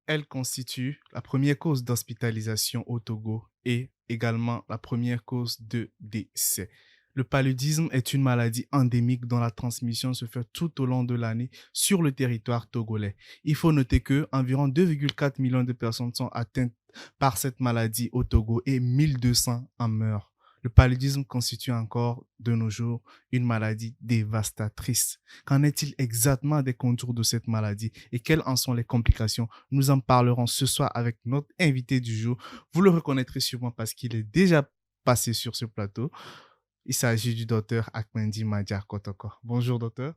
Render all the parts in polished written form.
Elle constitue la première cause d'hospitalisation au Togo et également la première cause de décès. Le paludisme est une maladie endémique dont la transmission se fait tout au long de l'année sur le territoire togolais. Il faut noter que environ 2,4 millions de personnes sont atteintes par cette maladie au Togo et 1200 en meurent. Le paludisme constitue encore de nos jours une maladie dévastatrice. Qu'en est-il exactement des contours de cette maladie et quelles en sont les complications? Nous en parlerons ce soir avec notre invité du jour. Vous le reconnaîtrez sûrement parce qu'il est déjà passé sur ce plateau. Il s'agit du docteur Akmendi Madjar Kotoko. Bonjour docteur.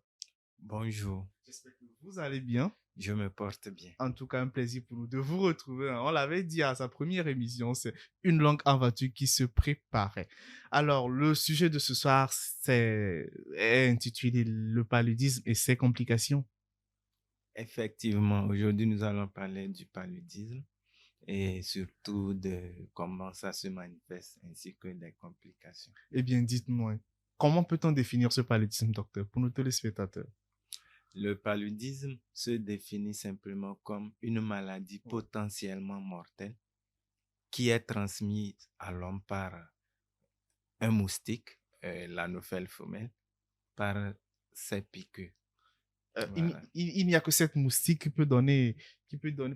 Bonjour, J'espère que vous allez bien. je me porte bien. En tout cas, un plaisir pour nous de vous retrouver. On l'avait dit à sa première émission, c'est une longue aventure qui se préparait. Alors, le sujet de ce soir est intitulé Le paludisme et ses complications. Effectivement, aujourd'hui, nous allons parler du paludisme et surtout de comment ça se manifeste ainsi que des complications. Eh bien, dites-moi, comment peut-on définir ce paludisme, docteur, pour nos téléspectateurs? Le paludisme se définit simplement comme une maladie potentiellement mortelle qui est transmise à l'homme par un moustique, l'Anophèle femelle, par ses piqûres. Voilà. Il n'y a que cette moustique qui peut donner,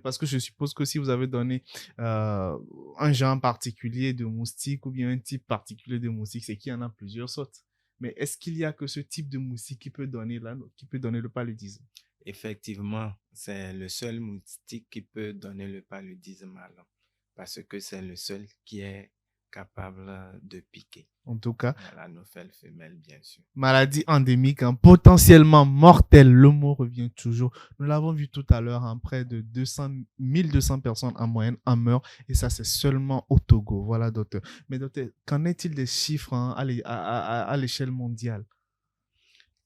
parce que je suppose que si vous avez donné un genre particulier de moustique ou bien un type particulier de moustique, c'est qu'il y en a plusieurs sortes. Mais est-ce qu'il y a que ce type de moustique qui peut donner le paludisme? Effectivement, c'est le seul moustique qui peut donner le paludisme à l'homme parce que c'est le seul qui est capable de piquer. En tout cas, L'anophèle femelle, bien sûr. maladie endémique, hein, potentiellement mortelle, le mot revient toujours. Nous l'avons vu tout à l'heure, hein, près de 1200 personnes en moyenne en meurent, et ça c'est seulement au Togo. Voilà, docteur. Mais docteur, qu'en est-il des chiffres hein, à l'échelle mondiale?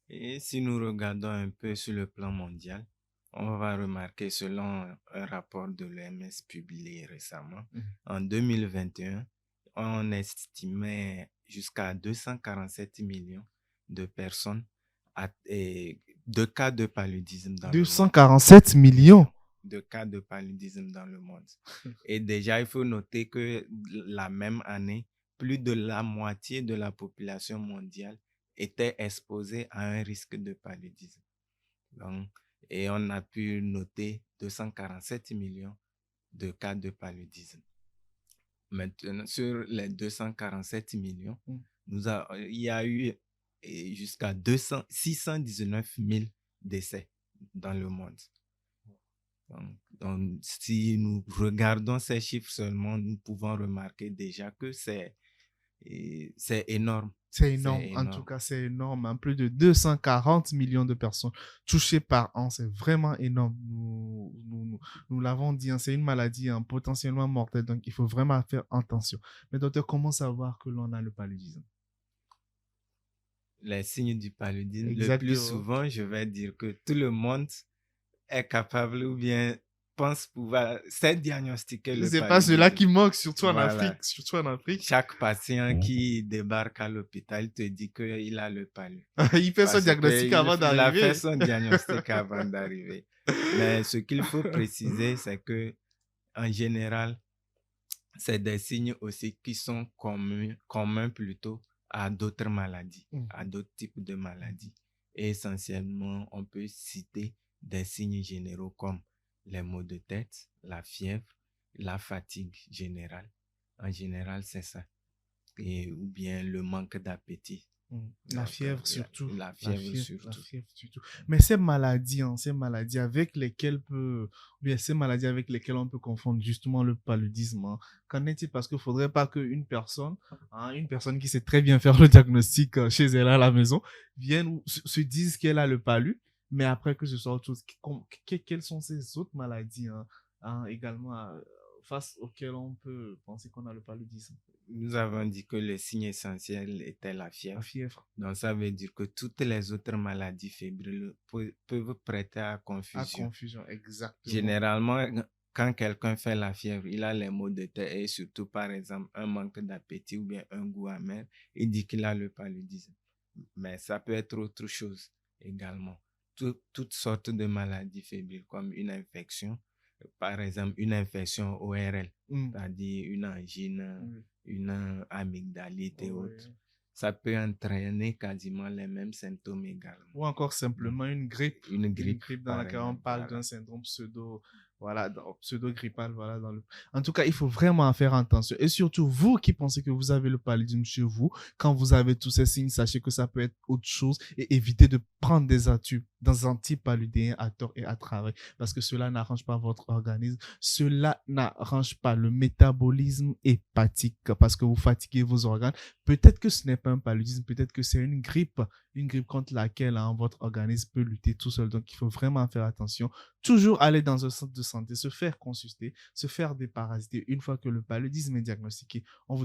Et si nous regardons un peu sur le plan mondial, on va remarquer selon un rapport de l'OMS publié récemment, en 2021, on estimait jusqu'à 247 millions de personnes de cas de paludisme dans le monde. 247 millions? De cas de paludisme dans le monde. Et déjà, il faut noter que la même année, plus de la moitié de la population mondiale était exposée à un risque de paludisme. Donc, et on a pu noter 247 millions de cas de paludisme. Maintenant, sur les 247 millions, il y a eu jusqu'à 619 000 décès dans le monde. Donc, si nous regardons ces chiffres seulement, nous pouvons remarquer déjà que c'est énorme. C'est énorme. En tout cas, c'est énorme. Hein. Plus de 240 millions de personnes touchées par an. C'est vraiment énorme. Nous l'avons dit, hein, c'est une maladie hein, potentiellement mortelle. Donc, il faut vraiment faire attention. Mais docteur, comment savoir que l'on a le paludisme? Les signes du paludisme, Exactement. Le plus souvent, je vais dire que tout le monde est capable ou bien pense pouvoir se diagnostiquer le paludisme. C'est pas cela qui manque, surtout en Afrique. Surtout en Afrique. Chaque patient qui débarque à l'hôpital te dit qu'il a le paludisme. Il fait son diagnostic avant d'arriver. Il a fait son diagnostic avant d'arriver. Mais ce qu'il faut préciser, c'est que en général, c'est des signes aussi qui sont communs plutôt à d'autres maladies, à d'autres types de maladies. Et essentiellement, on peut citer des signes généraux comme les maux de tête, la fièvre, la fatigue générale. En général, c'est ça. Ou bien le manque d'appétit. La fièvre surtout. La fièvre surtout. Mais ces maladies avec lesquelles on peut confondre justement le paludisme, hein, qu'en est-il? Parce qu'il ne faudrait pas qu'une personne, une personne qui sait très bien faire le diagnostic chez elle à la maison, vienne ou se dise qu'elle a le palud, mais après que ce soit autre chose. Quelles sont ces autres maladies également face auxquelles on peut penser qu'on a le paludisme? Nous avons dit que le signe essentiel était la fièvre. La fièvre. Donc, ça veut dire que toutes les autres maladies fébriles peuvent prêter à confusion. À confusion, exactement. Généralement, quand quelqu'un fait la fièvre, il a les maux de tête et surtout, par exemple, un manque d'appétit ou bien un goût amer, il dit qu'il a le paludisme. Mais ça peut être autre chose également. Toutes sortes de maladies fébriles comme une infection par exemple, une infection ORL, Mm. c'est-à-dire une angine, Oui. une amygdalite et Oui. autres. Ça peut entraîner quasiment les mêmes symptômes également. Ou encore Donc, simplement une une grippe, grippe dans par laquelle on exemple, parle voilà. d'un syndrome voilà, pseudo-grippal, voilà, En tout cas, il faut vraiment faire attention. Et surtout, vous qui pensez que vous avez le paludisme chez vous, quand vous avez tous ces signes, sachez que ça peut être autre chose et évitez de prendre des antipaludéens à tort et à travers parce que cela n'arrange pas votre organisme. Cela n'arrange pas le métabolisme hépatique parce que vous fatiguez vos organes. Peut-être que ce n'est pas un paludisme, peut-être que c'est une grippe contre laquelle votre organisme peut lutter tout seul. Donc, il faut vraiment faire attention. Toujours aller dans un centre de santé, se faire consulter, se faire déparasiter. Une fois que le paludisme est diagnostiqué, on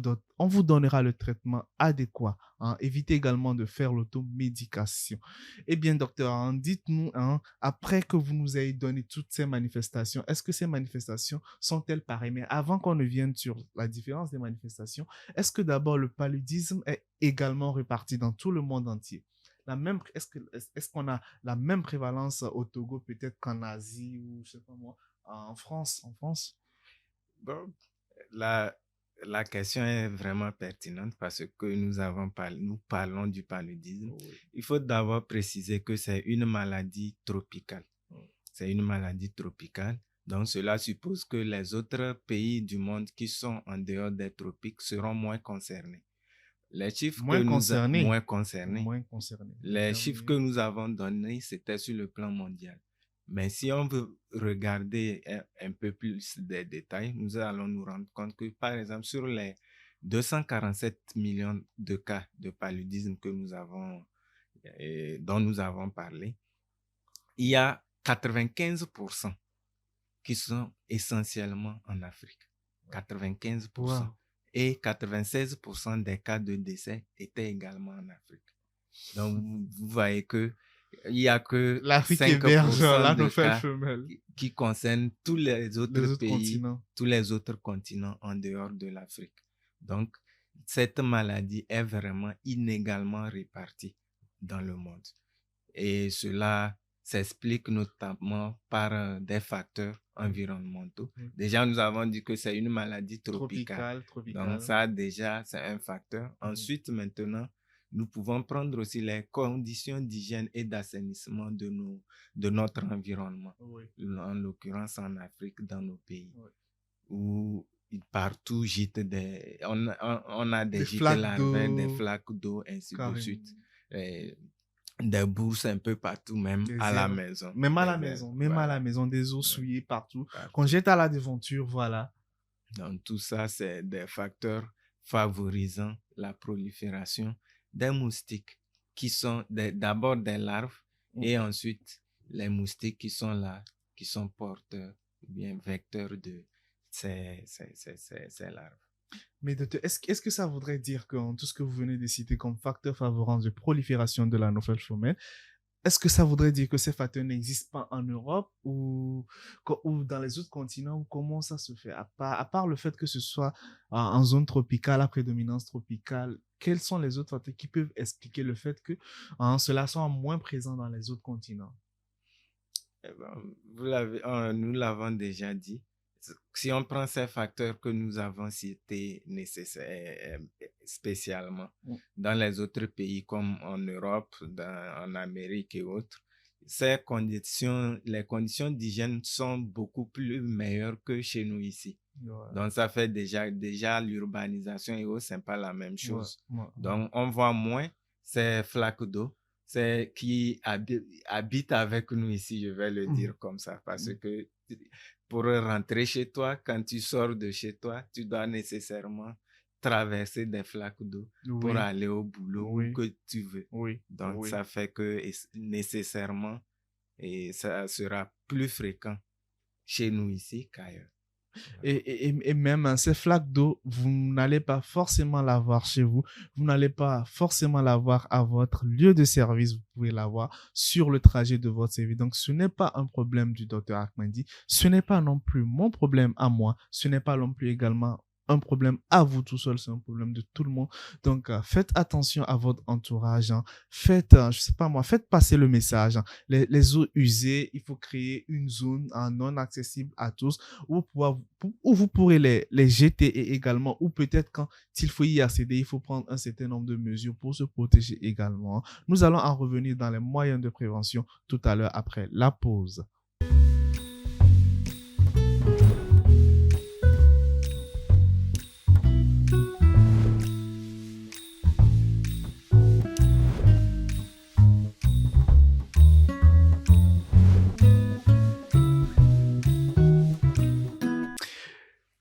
vous donnera le traitement adéquat. Hein. Évitez également de faire l'automédication. Eh bien, docteur, hein, dites-nous, hein, après que vous nous ayez donné toutes ces manifestations, est-ce que ces manifestations sont-elles pareilles? Mais avant qu'on ne vienne sur la différence des manifestations, est-ce que d'abord le paludisme est également réparti dans tout le monde entier? Est-ce qu'on a la même prévalence au Togo, peut-être qu'en Asie ou je sais pas moi, en France? Bon, la, la question est vraiment pertinente parce que nous parlons du paludisme. Oui. Il faut d'abord préciser que c'est une maladie tropicale. C'est une maladie tropicale. Donc, cela suppose que les autres pays du monde qui sont en dehors des tropiques seront moins concernés. Les chiffres que moins concernés. Moins concernés. Les chiffres que nous avons donnés, c'était sur le plan mondial. Mais si on veut regarder un peu plus des détails, nous allons nous rendre compte que, par exemple, sur les 247 millions de cas de paludisme que dont nous avons parlé, il y a 95% qui sont essentiellement en Afrique. 95%. Wow. Et 96% des cas de décès étaient également en Afrique. Donc, vous voyez que il n'y a que l'Afrique 5% de cas qui concernent tous les autres pays, continents. tous les autres continents en dehors de l'Afrique. Donc, cette maladie est vraiment inégalement répartie dans le monde. Et cela s'explique notamment par des facteurs environnementaux. Déjà, nous avons dit que c'est une maladie tropicale. Donc, ça, déjà, c'est un facteur. Ensuite, maintenant, nous pouvons prendre aussi les conditions d'hygiène et d'assainissement de notre environnement. En l'occurrence, en Afrique, dans nos pays, où partout on a des gîtes larvaires, des flaques d'eau, ainsi de suite. Des bourses un peu partout, même à la maison. Même à la maison, des eaux souillées partout. Qu'on jette à la devanture, voilà. Donc, tout ça, c'est des facteurs favorisant la prolifération des moustiques qui sont d'abord des larves et ensuite les moustiques qui sont là, qui sont porteurs ou bien vecteurs de ces larves. Mais docteur, est-ce que ça voudrait dire que tout ce que vous venez de citer comme facteur favorisant de prolifération de la nouvelle femelle, est-ce que ça voudrait dire que ces facteurs n'existent pas en Europe ou dans les autres continents ou comment ça se fait? À part le fait que ce soit en zone tropicale, à prédominance tropicale, quels sont les autres facteurs qui peuvent expliquer le fait que cela soit moins présent dans les autres continents? Nous l'avons déjà dit. Si on prend ces facteurs que nous avons cités spécialement dans les autres pays comme en Europe, en Amérique et autres, les conditions d'hygiène sont beaucoup plus meilleures que chez nous ici. Donc, ça fait déjà l'urbanisation et autres, c'est pas la même chose. Donc, on voit moins ces flaques d'eau qui habitent avec nous ici, je vais le dire comme ça, parce que pour rentrer chez toi, quand tu sors de chez toi, tu dois nécessairement traverser des flaques d'eau pour aller au boulot où que tu veux. Donc, ça fait que nécessairement, et ça sera plus fréquent chez nous ici qu'ailleurs. Et même ces flaques d'eau, vous n'allez pas forcément l'avoir chez vous. Vous n'allez pas forcément l'avoir à votre lieu de service. Vous pouvez l'avoir sur le trajet de votre service. Donc, ce n'est pas un problème du docteur Ahmadi. Ce n'est pas non plus mon problème à moi. Ce n'est pas non plus également un problème à vous tout seul, c'est un problème de tout le monde. Donc, faites attention à votre entourage. Hein. Faites, je sais pas moi, faites passer le message. Hein. Les eaux usées, il faut créer une zone non accessible à tous où vous pourrez les jeter et également, ou peut-être quand il faut y accéder, il faut prendre un certain nombre de mesures pour se protéger également. Nous allons en revenir dans les moyens de prévention tout à l'heure après la pause.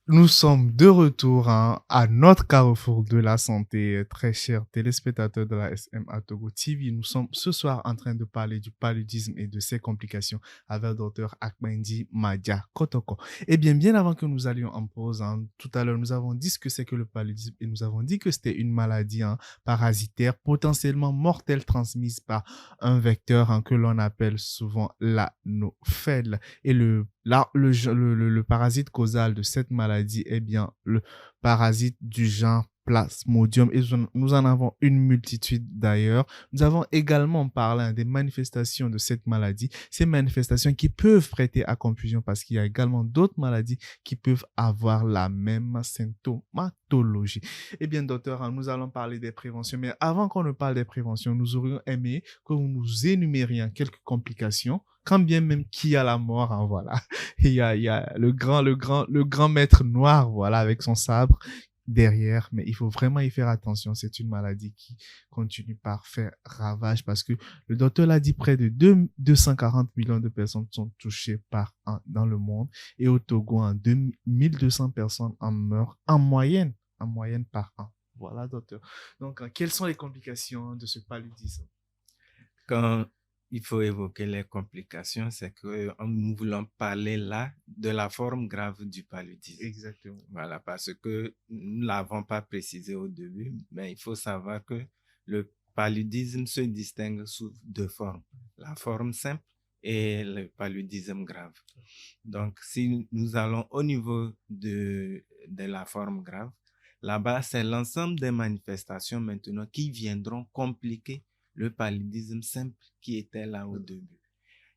Nous sommes de retour à notre carrefour de la santé, très chers téléspectateurs de la SMA Togo TV. Nous sommes ce soir en train de parler du paludisme et de ses complications avec le docteur Akmendi Madia Kotoko. Eh bien avant que nous allions en pause, tout à l'heure, nous avons dit ce que c'est que le paludisme et nous avons dit que c'était une maladie parasitaire potentiellement mortelle transmise par un vecteur que l'on appelle souvent l'anophèle. Et le parasite causal de cette maladie est bien le parasite du genre Plasmodium et nous en avons une multitude d'ailleurs. Nous avons également parlé des manifestations de cette maladie, ces manifestations qui peuvent prêter à confusion parce qu'il y a également d'autres maladies qui peuvent avoir la même symptomatologie. Eh bien docteur, nous allons parler des préventions, mais avant qu'on ne parle des préventions, nous aurions aimé que vous nous énumériez quelques complications, quand bien même qu'il y a la mort, voilà. Il y a le grand maître noir, voilà, avec son sabre derrière, mais il faut vraiment y faire attention. C'est une maladie qui continue par faire ravage parce que le docteur l'a dit, près de 240 millions de personnes sont touchées par an dans le monde et au Togo, 1200 personnes en meurent en moyenne par an. Voilà, docteur. Donc, quelles sont les complications de ce paludisme? Quand il faut évoquer les complications, c'est que nous voulons parler là de la forme grave du paludisme. Exactement. Voilà, parce que nous ne l'avons pas précisé au début, mais il faut savoir que le paludisme se distingue sous deux formes, la forme simple et le paludisme grave. Donc, si nous allons au niveau de la forme grave, là-bas, c'est l'ensemble des manifestations maintenant qui viendront compliquer le paludisme simple qui était là au début.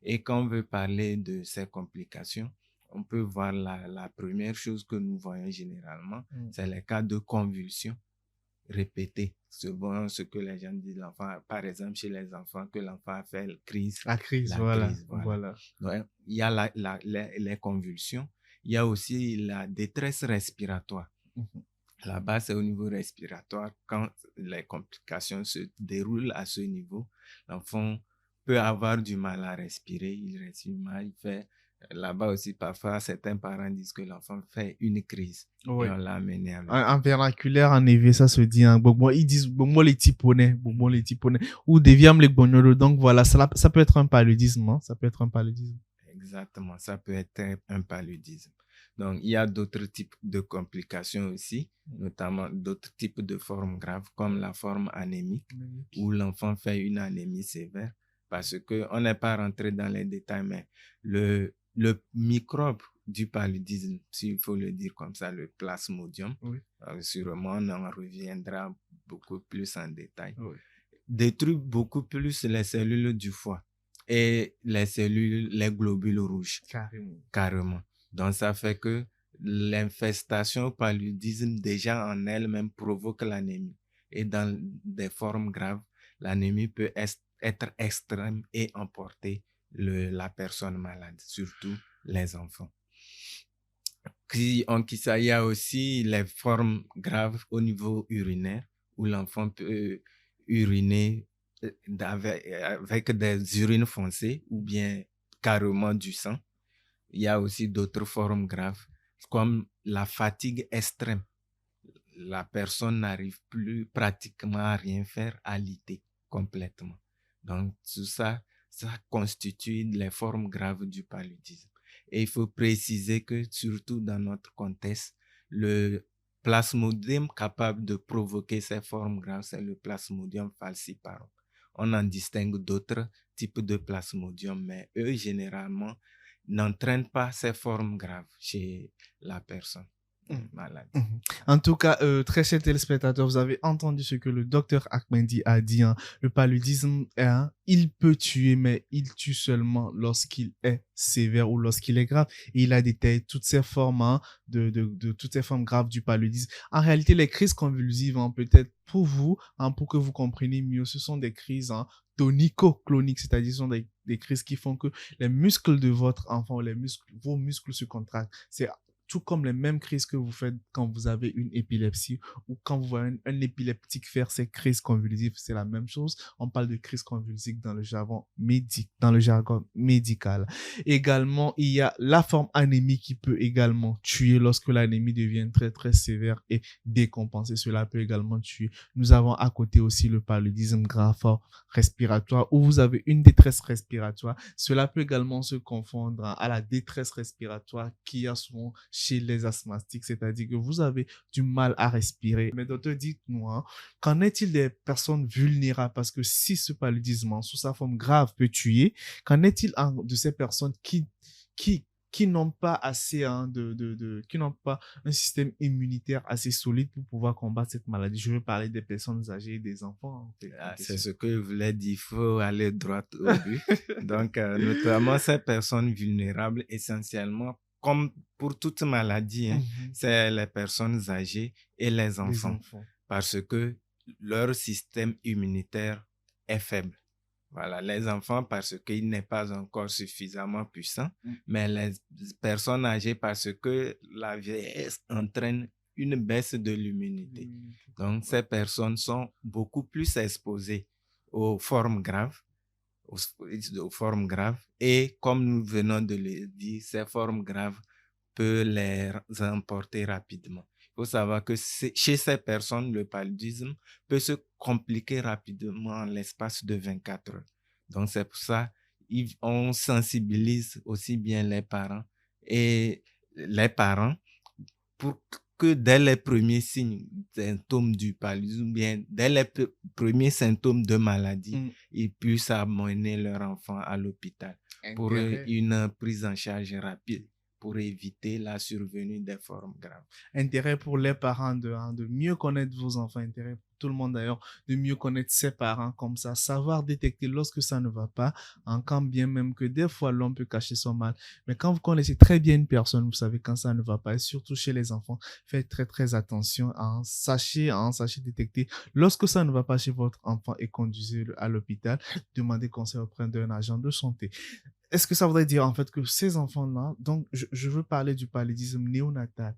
Et quand on veut parler de ces complications, on peut voir la première chose que nous voyons généralement, c'est les cas de convulsions répétées. Souvent, ce que les gens disent, l'enfant, par exemple, chez les enfants, que l'enfant a fait crise. La crise, voilà. Donc, il y a les convulsions. Il y a aussi la détresse respiratoire. Là-bas, c'est au niveau respiratoire. Quand les complications se déroulent à ce niveau, l'enfant peut avoir du mal à respirer, il respire mal, il fait... Là-bas aussi, parfois, certains parents disent que l'enfant fait une crise. Oui. Et on l'a amené à l'hôpital. En vernaculaire, en éveil, ça se dit, ils disent, les tiponnais, ou déviam les bonolo. Donc voilà, ça peut être un paludisme, ça peut être un paludisme. Exactement, ça peut être un paludisme. Donc, il y a d'autres types de complications aussi, notamment d'autres types de formes graves, comme la forme anémique, où l'enfant fait une anémie sévère, parce qu'on n'est pas rentré dans les détails, mais le microbe du paludisme, s'il faut le dire comme ça, le plasmodium, sûrement on en reviendra beaucoup plus en détail, détruit beaucoup plus les cellules du foie et les globules rouges. Carrément. Donc, ça fait que l'infestation au paludisme, déjà en elle-même, provoque l'anémie. Et dans des formes graves, l'anémie peut être extrême et emporter la personne malade, surtout les enfants. Il y a aussi les formes graves au niveau urinaire, où l'enfant peut uriner avec des urines foncées ou bien carrément du sang. Il y a aussi d'autres formes graves, comme la fatigue extrême. La personne n'arrive plus pratiquement à rien faire, à liter complètement. Donc, tout ça, ça constitue les formes graves du paludisme. Et il faut préciser que, surtout dans notre contexte, le plasmodium capable de provoquer ces formes graves, c'est le plasmodium falciparum. On en distingue d'autres types de plasmodium, mais eux, généralement, n'entraînent pas ces formes graves chez la personne. maladie. En tout cas, très chers téléspectateurs, vous avez entendu ce que le docteur Ahmedi a dit. Le paludisme, il peut tuer, mais il tue seulement lorsqu'il est sévère ou lorsqu'il est grave. Et il a détaillé toutes ces formes, de toutes ces formes graves du paludisme. En réalité, les crises convulsives, peut-être pour vous, pour que vous compreniez mieux, ce sont des crises tonico-cloniques, c'est-à-dire ce sont des crises qui font que les muscles de votre enfant, vos muscles se contractent. C'est tout comme les mêmes crises que vous faites quand vous avez une épilepsie ou quand vous voyez un épileptique faire ses crises convulsives, c'est la même chose. On parle de crise convulsive dans le jargon médical. Également, il y a la forme anémique qui peut également tuer lorsque l'anémie devient très, très sévère et décompensée. Cela peut également tuer. Nous avons à côté aussi le paludisme grave respiratoire où vous avez une détresse respiratoire. Cela peut également se confondre à la détresse respiratoire qui y a souvent chez les asthmatiques, c'est-à-dire que vous avez du mal à respirer. Mais docteur, dites-nous, qu'en est-il des personnes vulnérables? Parce que si ce paludisme, sous sa forme grave, peut tuer, qu'en est-il de ces personnes qui n'ont pas assez qui n'ont pas un système immunitaire assez solide pour pouvoir combattre cette maladie? Je veux parler des personnes âgées et des enfants. C'est ce que je voulais dire, il faut aller droit au but. Donc, notamment ces personnes vulnérables, essentiellement, comme pour toute maladie, c'est les personnes âgées et les enfants, parce que leur système immunitaire est faible. Voilà, les enfants parce qu'il n'est pas encore suffisamment puissant, mais les personnes âgées parce que la vieillesse entraîne une baisse de l'immunité. Donc, ces personnes sont beaucoup plus exposées aux formes graves, et comme nous venons de le dire, ces formes graves peuvent les emporter rapidement. Il faut savoir que chez ces personnes, le paludisme peut se compliquer rapidement en l'espace de 24 heures. Donc, c'est pour ça on sensibilise aussi bien les parents pour que dès les premiers signes, symptômes du paludisme, bien dès les premiers symptômes de maladie, ils puissent amener leur enfant à l'hôpital pour une prise en charge rapide, pour éviter la survenue des formes graves. Intérêt pour les parents de mieux connaître vos enfants, intérêt pour tout le monde d'ailleurs de mieux connaître ses parents, comme ça, savoir détecter lorsque ça ne va pas, quand bien même que des fois l'homme peut cacher son mal. Mais quand vous connaissez très bien une personne, vous savez quand ça ne va pas, et surtout chez les enfants, faites très très attention, sachez détecter lorsque ça ne va pas chez votre enfant et conduisez-le à l'hôpital, demandez conseil auprès d'un agent de santé. Est-ce que ça voudrait dire en fait que ces enfants-là, donc je veux parler du paludisme néonatal,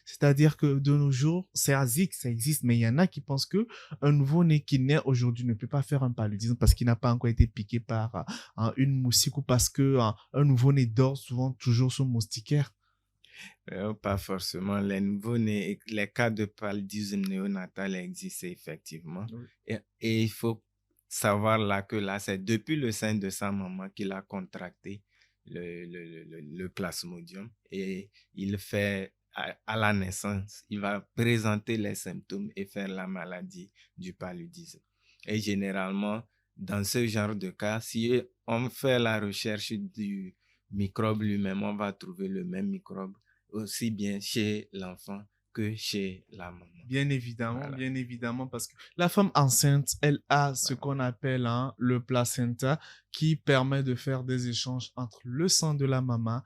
c'est-à-dire que de nos jours, c'est asique, ça existe, mais il y en a qui pensent que un nouveau-né qui naît aujourd'hui ne peut pas faire un paludisme parce qu'il n'a pas encore été piqué par une moustique ou parce que un nouveau-né dort souvent toujours sous moustiquaire. Pas forcément. Les nouveau-nés, les cas de paludisme néonatal existent effectivement. Oui. Et il faut savoir là, c'est depuis le sein de sa maman qu'il a contracté le plasmodium et il fait à la naissance, il va présenter les symptômes et faire la maladie du paludisme. Et généralement, dans ce genre de cas, si on fait la recherche du microbe lui-même, on va trouver le même microbe aussi bien chez l'enfant que chez la maman. Bien évidemment, parce que la femme enceinte, elle a ce qu'on appelle le placenta qui permet de faire des échanges entre le sang de la maman,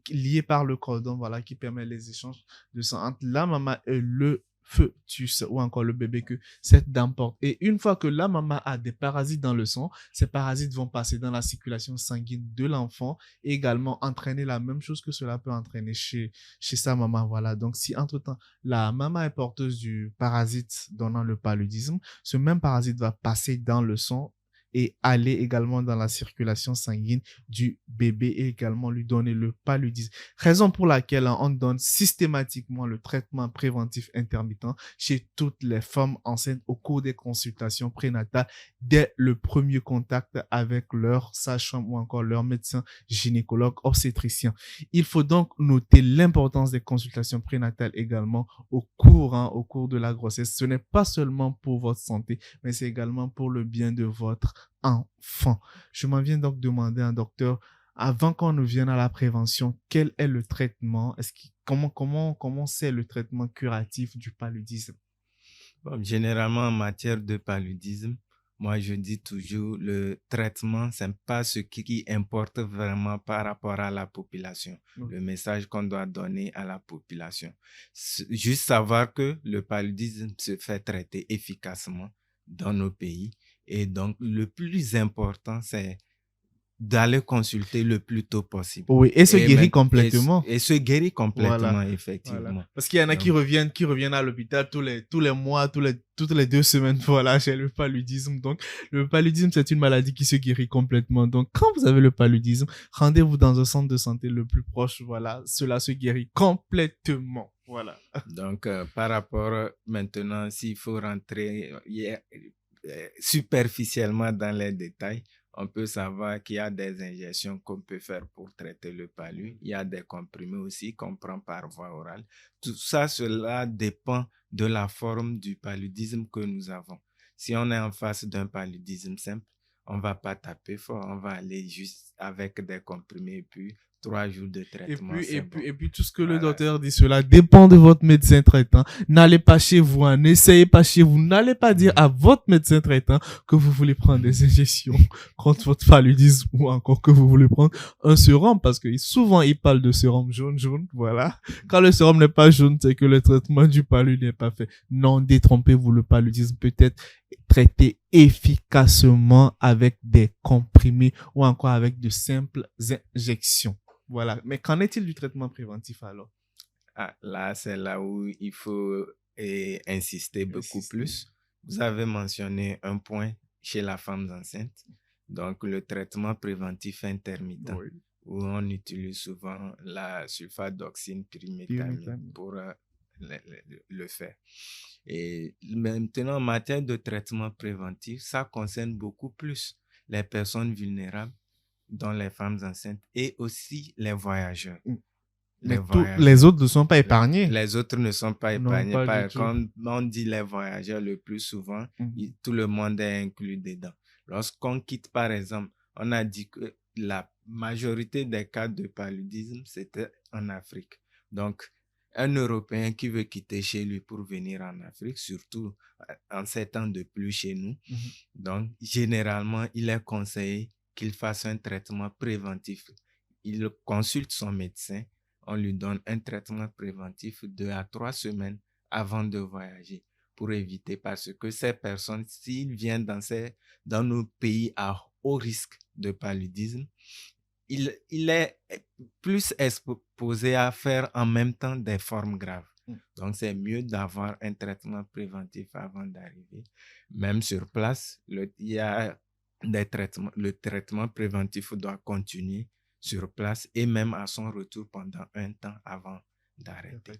lié par le cordon, qui permet les échanges de sang entre la maman et le fœtus ou encore le bébé que cette dame porte. Et une fois que la maman a des parasites dans le sang, ces parasites vont passer dans la circulation sanguine de l'enfant et également entraîner la même chose que cela peut entraîner chez sa maman. Voilà. Donc, si entre-temps, la maman est porteuse du parasite donnant le paludisme, ce même parasite va passer dans le sang et aller également dans la circulation sanguine du bébé et également lui donner le paludisme. Raison pour laquelle on donne systématiquement le traitement préventif intermittent chez toutes les femmes enceintes au cours des consultations prénatales dès le premier contact avec leur sage-femme ou encore leur médecin gynécologue obstétricien. Il faut donc noter l'importance des consultations prénatales également au cours de la grossesse. Ce n'est pas seulement pour votre santé, mais c'est également pour le bien de votre enfant. Je m'en viens donc demander à un docteur, Avant qu'on ne vienne à la prévention, quel est le traitement? Comment c'est le traitement curatif du paludisme? Bon, généralement, en matière de paludisme, moi, je dis toujours, le traitement, c'est pas ce qui importe vraiment par rapport à la population, Oui. le message qu'on doit donner à la population. Juste savoir que le paludisme se fait traiter efficacement dans nos pays. Et donc, le plus important, c'est d'aller consulter le plus tôt possible. Oui, et se guérit complètement. Et se guérit Voilà, complètement, voilà. effectivement. Parce qu'il y en a Donc, qui reviennent à l'hôpital tous les mois, toutes les 2 semaines, voilà, j'ai le paludisme. Donc, le paludisme, c'est une maladie qui se guérit complètement. Donc, quand vous avez le paludisme, rendez-vous dans un centre de santé le plus proche, voilà, cela se guérit complètement. Voilà. donc par rapport maintenant, s'il faut rentrer superficiellement dans les détails, on peut savoir qu'il y a des injections qu'on peut faire pour traiter le palu. Il y a des comprimés aussi qu'on prend par voie orale. Tout ça, cela dépend de la forme du paludisme que nous avons. Si on est en face d'un paludisme simple, on ne va pas taper fort, on va aller juste avec des comprimés et puis 3 jours de traitement, c'est bon. Et puis, tout ce que le Voilà. docteur dit, cela dépend de votre médecin traitant. N'allez pas chez vous, hein, n'essayez pas chez vous. N'allez pas dire à votre médecin traitant que vous voulez prendre des injections contre votre paludisme ou encore que vous voulez prendre un sérum parce que souvent, ils parlent de sérum jaune, voilà. Quand le sérum n'est pas jaune, c'est que le traitement du palud n'est pas fait. Non, détrompez-vous, le paludisme peut être traité efficacement avec des comprimés ou encore avec de simples injections. Voilà. Mais qu'en est-il du traitement préventif alors? Ah, là, c'est là où il faut insister beaucoup plus. Vous avez mentionné un point chez la femme enceinte, donc le traitement préventif intermittent, Oui. où on utilise souvent la sulfadoxine pyrimétamine pour le faire. Et maintenant, en matière de traitement préventif, ça concerne beaucoup plus les personnes vulnérables, dont les femmes enceintes et aussi les voyageurs. Mais les autres ne sont pas épargnés. Les autres ne sont pas Non, épargnés. pas du tout. Quand on dit les voyageurs, le plus souvent, tout le monde est inclus dedans. Lorsqu'on quitte, par exemple, on a dit que la majorité des cas de paludisme, c'était en Afrique. Donc, un Européen qui veut quitter chez lui pour venir en Afrique, surtout en ces temps de pluie chez nous, donc, généralement, il est conseillé qu'il fasse un traitement préventif. Il consulte son médecin. On lui donne un traitement préventif 2 à 3 semaines avant de voyager pour éviter, parce que ces personnes, s'ils viennent dans nos pays à haut risque de paludisme, il est plus exposé à faire en même temps des formes graves. Donc, c'est mieux d'avoir un traitement préventif avant d'arriver. Même sur place, il y a des traitements. Le traitement préventif doit continuer sur place et même à son retour pendant un temps avant d'arrêter.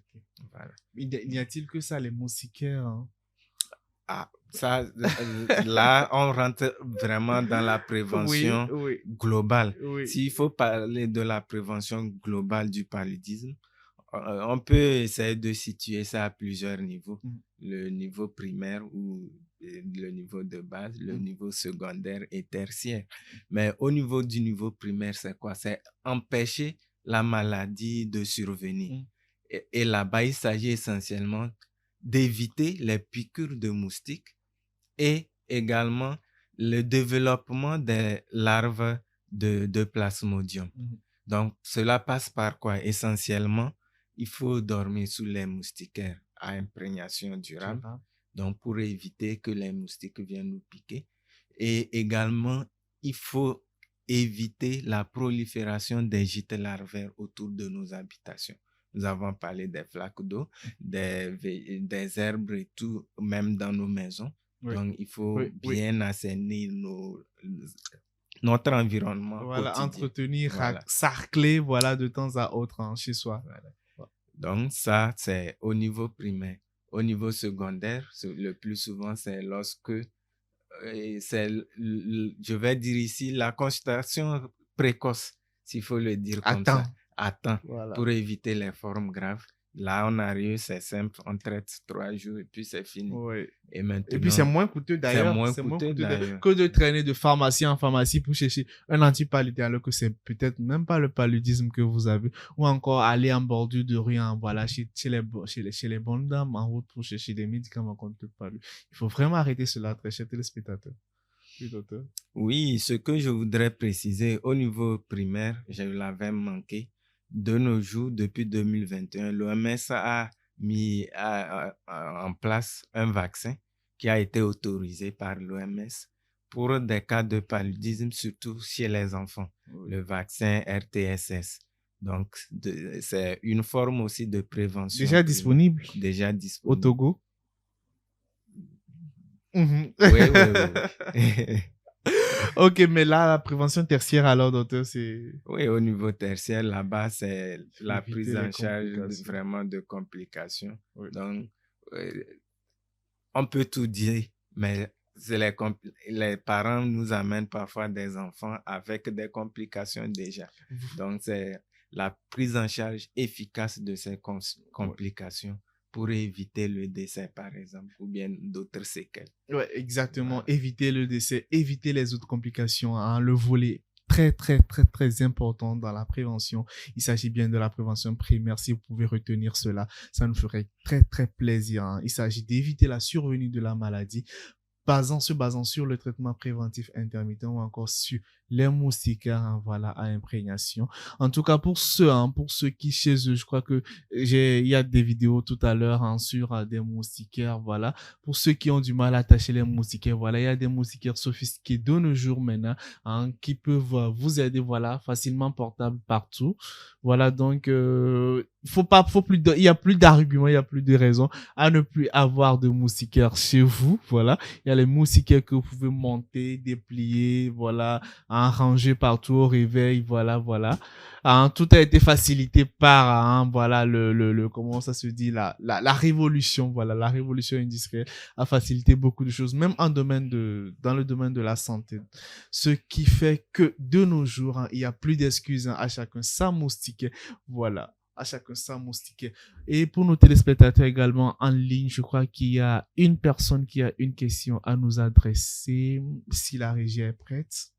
Voilà. Y a-t-il que ça, les moustiquaires, hein? Ah, ça, là, on rentre vraiment dans la prévention globale. Oui. S'il faut parler de la prévention globale du paludisme, on peut essayer de situer ça à plusieurs niveaux. Le niveau primaire ou le niveau de base, le niveau secondaire et tertiaire. Mais au niveau du niveau primaire, c'est quoi? C'est empêcher la maladie de survenir. Et là-bas, il s'agit essentiellement d'éviter les piqûres de moustiques et également le développement des larves de Plasmodium. Donc, cela passe par quoi? Essentiellement, il faut dormir sous les moustiquaires à imprégnation durable, donc pour éviter que les moustiques viennent nous piquer. Et également, il faut éviter la prolifération des gîtes larvaires autour de nos habitations. Nous avons parlé des flaques d'eau, des herbes et tout, même dans nos maisons. Donc, il faut bien assainir notre environnement quotidien. Entretenir, sarcler, de temps à autre chez soi. Donc, ça, c'est au niveau primaire. Au niveau secondaire, le plus souvent, c'est lorsque, je vais dire ici, la consultation précoce, s'il faut le dire comme ça, à temps, pour éviter les formes graves. Là, on arrive, c'est simple, on traite 3 jours et puis c'est fini. Ouais. Et Et puis, c'est maintenant, moins coûteux c'est d'ailleurs. moins C'est moins coûteux coûteux d'ailleurs. que de traîner de pharmacie en pharmacie pour chercher un antipaludisme, alors que c'est peut-être même pas le paludisme que vous avez. Ou encore aller en bordure de rue, voilà, chez les bonnes dames en route pour chercher des médicaments contre le palud. Il faut vraiment arrêter cela, très chers téléspectateurs. Oui, docteur. Oui, ce que je voudrais préciser au niveau primaire, je l'avais manqué. De nos jours, depuis 2021, l'OMS a mis en place un vaccin qui a été autorisé par l'OMS pour des cas de paludisme, surtout chez les enfants, Oui. le vaccin RTS. Donc, c'est une forme aussi de prévention. Déjà disponible Déjà au disponible. Togo. Mhm. Oui, oui, oui. Ok, mais là, la prévention tertiaire, alors, docteur, c'est Oui, au niveau tertiaire, là-bas, c'est la éviter prise les en charge complications. vraiment de complications. Oui. Donc, euh, on peut tout dire, mais c'est les parents nous amènent parfois des enfants avec des complications déjà. Donc, c'est la prise en charge efficace de ces complications pour éviter le décès, par exemple, ou bien d'autres séquelles. Ouais, exactement. Voilà. Éviter le décès, éviter les autres complications, hein, le volet très, très, très, très important dans la prévention. Il s'agit bien de la prévention primaire. Si vous pouvez retenir cela, ça nous ferait très, très plaisir, hein. Il s'agit d'éviter la survenue de la maladie, se basant sur le traitement préventif intermittent ou encore sur les moustiquaires, hein, voilà, à imprégnation. En tout cas, pour ceux qui chez eux, je crois que il y a des vidéos tout à l'heure, hein, sur des moustiquaires, voilà. Pour ceux qui ont du mal à attacher les moustiquaires, voilà, il y a des moustiquaires sophistiqués de nos jours maintenant, hein, qui peuvent vous aider, voilà, facilement portables partout. Voilà, donc, il y a plus d'arguments, il y a plus de raisons à ne plus avoir de moustiquaires chez vous, voilà. Il y a les moustiquaires que vous pouvez monter, déplier, voilà, ranger partout au réveil, voilà, voilà. Hein, tout a été facilité par, hein, voilà, comment ça se dit, la révolution, voilà, la révolution industrielle a facilité beaucoup de choses, même dans le domaine de la santé. Ce qui fait que de nos jours, hein, il y a plus d'excuses, hein, à chacun sa moustique, voilà. À chacun sa moustique. Et pour nos téléspectateurs également en ligne, je crois qu'il y a une personne qui a une question à nous adresser. Si la régie est prête.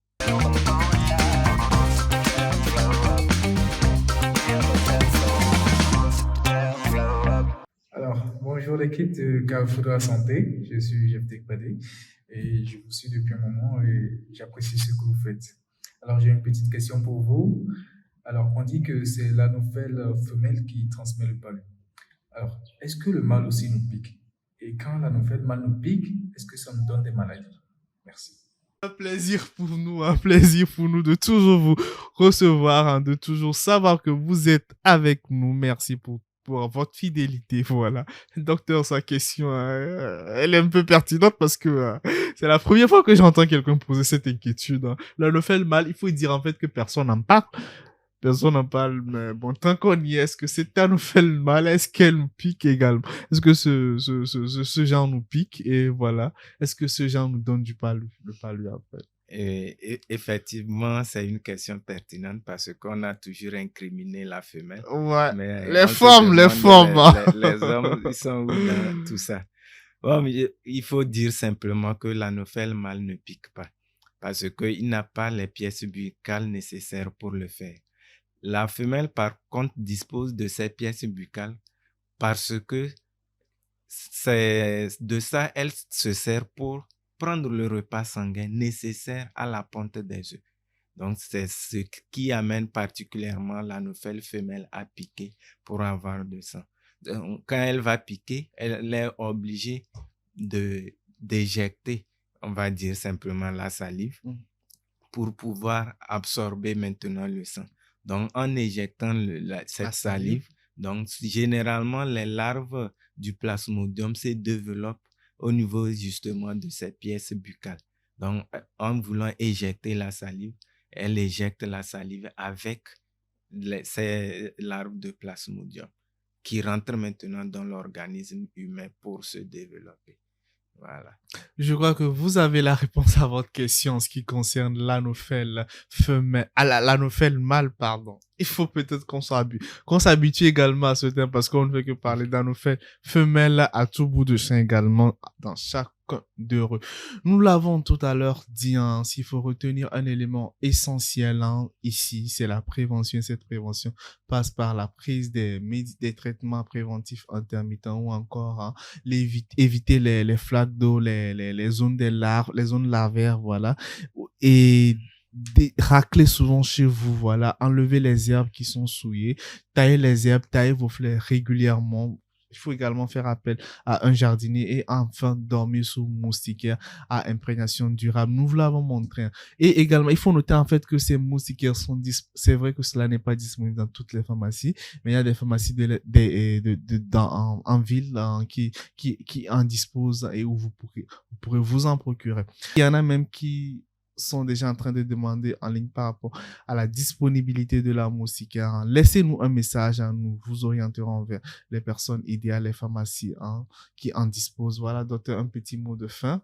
Alors, bonjour l'équipe de Carrefour de la Santé. Je suis Jeff Tekbadé et je vous suis depuis un moment et j'apprécie ce que vous faites. Alors, j'ai une petite question pour vous. Alors, on dit que c'est la nouvelle femelle qui transmet le palu. Alors, est-ce que le mâle aussi nous pique? Et quand la nouvelle mâle nous pique, est-ce que ça nous donne des maladies? Merci. Un plaisir pour nous de toujours vous recevoir, hein, de toujours savoir que vous êtes avec nous. Merci pour votre fidélité, voilà. Docteur, sa question, elle est un peu pertinente parce que c'est la première fois que j'entends quelqu'un poser cette inquiétude, hein. Là, le fait le mal, il faut dire en fait que personne n'en parle. Personne n'en parle, mais bon, tant qu'on y est, est-ce que cette nous fait le mal? Est-ce qu'elle nous pique également? Est-ce que ce genre nous pique? Et voilà. Est-ce que ce genre nous donne du palu, le palu après? Et effectivement, c'est une question pertinente parce qu'on a toujours incriminé la femelle. Ouais. Mais Les on se femmes, demande les hommes, ils sont où dans tout ça? Bon, mais il faut dire simplement que l'anophèle mâle ne pique pas parce qu'il n'a pas les pièces buccales nécessaires pour le faire. La femelle, par contre, dispose de ces pièces buccales parce que c'est de ça, elle se sert pour prendre le repas sanguin nécessaire à la ponte des œufs. Donc, c'est ce qui amène particulièrement l'anophèle femelle à piquer pour avoir du sang. Donc, quand elle va piquer, elle est obligée d'éjecter, on va dire simplement la salive, pour pouvoir absorber maintenant le sang. Donc, en éjectant cette salive, donc généralement les larves du plasmodium se développent au niveau justement de cette pièce buccale. Donc, en voulant éjecter la salive, elle éjecte la salive avec ces larves de plasmodium qui rentrent maintenant dans l'organisme humain pour se développer. Voilà. Je crois que vous avez la réponse à votre question en ce qui concerne l'anophèle femelle, l'anophèle mâle, pardon. Il faut peut-être qu'on s'habitue également à ce terme parce qu'on ne fait que parler d'anophèle femelle à tout bout de champ également dans chaque d'heureux. Nous l'avons tout à l'heure dit, hein, s'il faut retenir un élément essentiel, hein, ici, c'est la prévention. Cette prévention passe par la prise des traitements préventifs intermittents ou encore, hein, éviter les flaques d'eau, les zones les zones larvaires, voilà. Et racler souvent chez vous, voilà. Enlever les herbes qui sont souillées, tailler les herbes, tailler vos fleurs régulièrement. Il faut également faire appel à un jardinier et enfin dormir sous moustiquaire à imprégnation durable. Nous vous l'avons montré, hein. Et également, il faut noter en fait que ces moustiquaires c'est vrai que cela n'est pas disponible dans toutes les pharmacies, mais il y a des pharmacies en ville, hein, qui en disposent et où vous pourrez vous en procurer. Il y en a même qui sont déjà en train de demander en ligne par rapport à la disponibilité de la moustiquaire, hein. Laissez-nous un message, hein, nous vous orienterons vers les personnes idéales, les pharmacies, hein, qui en disposent. Voilà, docteur, un petit mot de fin.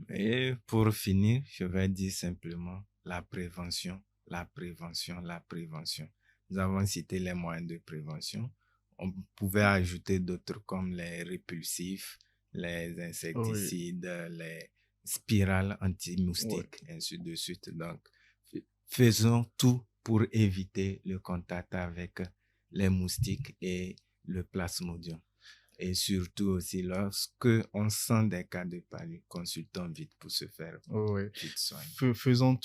Et pour finir, je vais dire simplement la prévention, la prévention, la prévention. Nous avons cité les moyens de prévention. On pouvait ajouter d'autres comme les répulsifs, les insecticides, les spirales anti-moustiques, ainsi de suite. Donc, faisons tout pour éviter le contact avec les moustiques et le plasmodium. Et surtout aussi, lorsque on sent des cas de palu, consultons vite pour se faire vite soigner. Faisons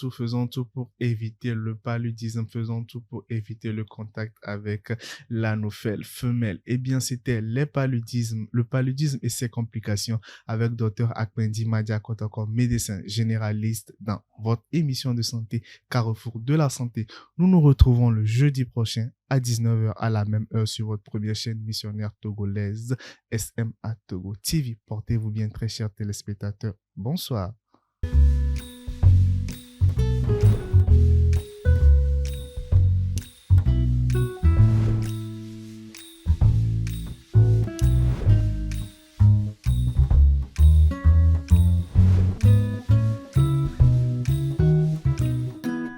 tout pour éviter le paludisme, faisons tout pour éviter le contact avec l'anophèle femelle. Eh bien, c'était le paludisme et ses complications avec Dr Akpendi Madia Kotoko, médecin généraliste dans votre émission de santé Carrefour de la santé. Nous nous retrouvons le jeudi prochain à 19h à la même heure sur votre première chaîne missionnaire togolaise SMA Togo TV. Portez-vous bien, très chers téléspectateurs. Bonsoir.